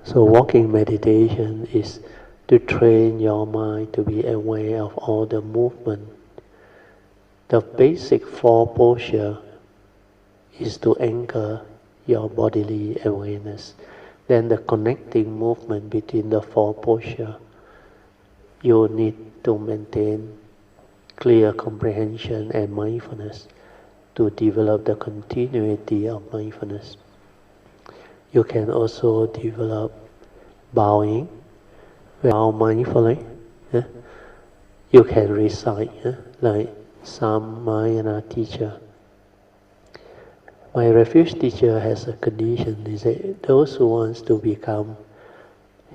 So walking meditation is to train your mind to be aware of all the movement. The basic four posture is to anchor your bodily awareness. Then the connecting movement between the four posture, you need to maintain clear comprehension and mindfulness to develop the continuity of mindfulness. You can also develop bowing, bow mindfully. You can recite like some Mahayana teacher. My refuge teacher has a condition. He said those who wants to become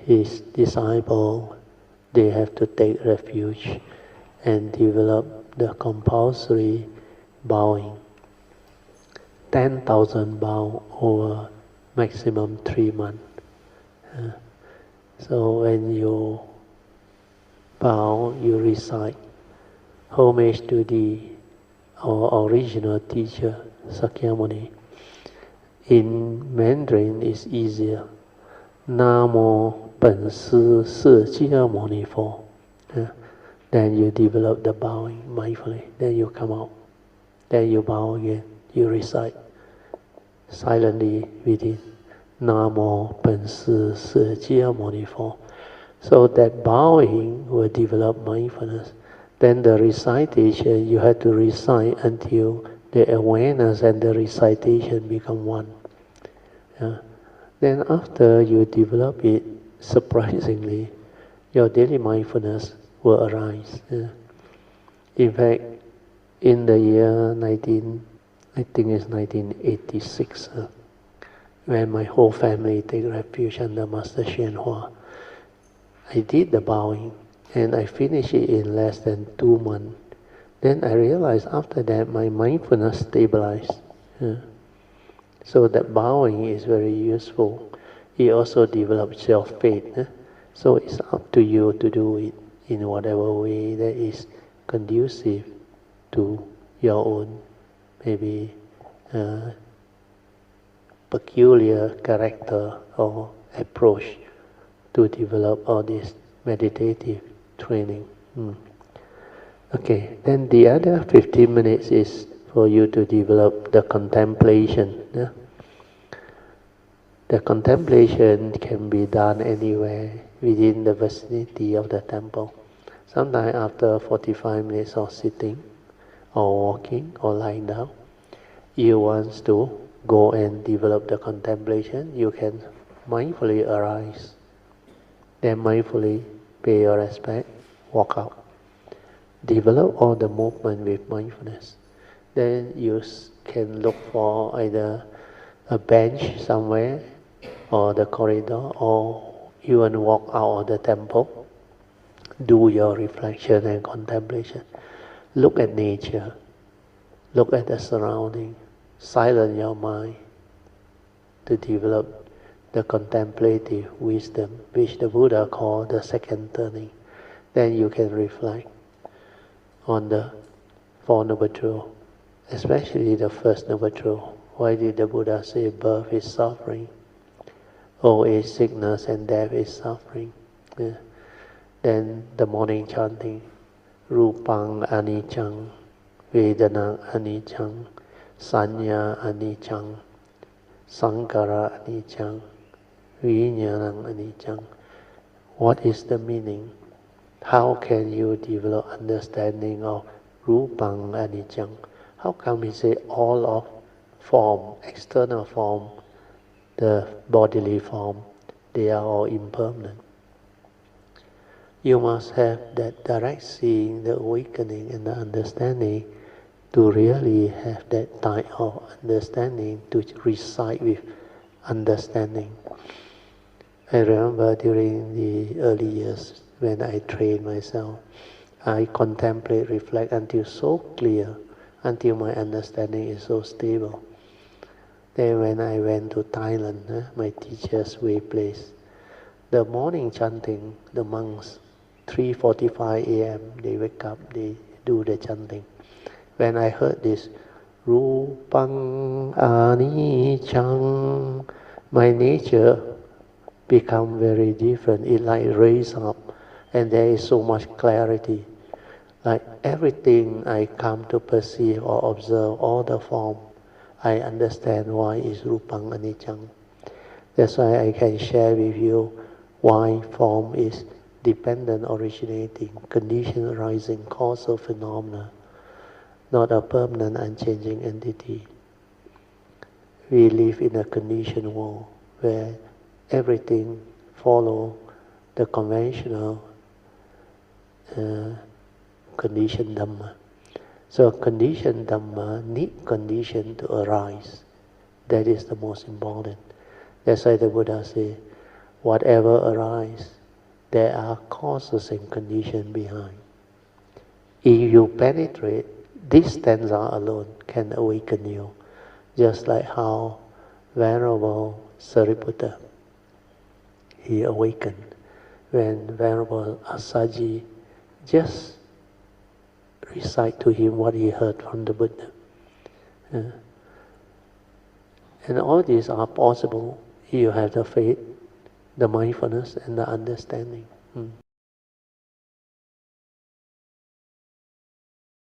his disciple, they have to take refuge and develop the compulsory bowing. 10,000 bow over maximum 3 months. So when you bow, you recite homage to our original teacher, Sakyamuni. In Mandarin, it's easier. Namo Pen Si Si Jia Moni Fo. Then you develop the bowing mindfully. Then you come out. Then you bow again. You recite silently within. Namo Pen Si Si Jia Moni Fo. So that bowing will develop mindfulness. Then the recitation, you have to recite until the awareness and the recitation become one. Then after you develop it, surprisingly, your daily mindfulness will arise. In fact, in the year 1986, when my whole family take refuge under Master Hsien Hua, I did the bowing and I finished it in less than 2 months. Then I realized after that my mindfulness stabilized. So that bowing is very useful. It also develops self-faith. So it's up to you to do it in whatever way that is conducive to your own maybe peculiar character or approach to develop all this meditative training. Okay, then the other 15 minutes is for you to develop the contemplation. The contemplation can be done anywhere within the vicinity of the temple. Sometimes after 45 minutes of sitting or walking or lying down, you want to go and develop the contemplation, you can mindfully arise. Then mindfully pay your respect, walk out. Develop all the movement with mindfulness. Then you can look for either a bench somewhere or the corridor, or even walk out of the temple. Do your reflection and contemplation. Look at nature. Look at the surrounding. Silence your mind to develop the contemplative wisdom, which the Buddha called the second turning. Then you can reflect on the Four Noble Truths, especially the first Noble Truth. Why did the Buddha say birth is suffering? Old age, sickness and death is suffering. Then the morning chanting, Rupang Anicang, Vedana Anicang, Sanya Anicang, Sankara Anicang, Vijnanang Anicang. What is the meaning? How can you develop understanding of Rupang Anicang? How come we say all of form, external form, the bodily form, they are all impermanent? You must have that direct seeing, the awakening and the understanding to really have that type of understanding to recite with understanding. I remember during the early years when I trained myself, I contemplate, reflect until so clear, until my understanding is so stable. Then when I went to Thailand, my teacher's way place, the morning chanting, the monks, 3:45 a.m. they wake up, they do the chanting. When I heard this, Rupang Anicang, my nature become very different. It like raise up, and there is so much clarity. Like everything I come to perceive or observe, all the form, I understand why is rupang anicca. That's why I can share with you why form is dependent, originating, condition arising, causal phenomena, not a permanent, unchanging entity. We live in a conditioned world where everything follow the conventional conditioned Dhamma. So conditioned Dhamma need condition to arise. That is the most important. That's why the Buddha says, whatever arises, there are causes and conditions behind. If you penetrate, this stanza alone can awaken you. Just like how Venerable Sariputta, he awakened when Venerable Asaji just recite to him what he heard from the Buddha. And all these are possible if you have the faith, the mindfulness, and the understanding.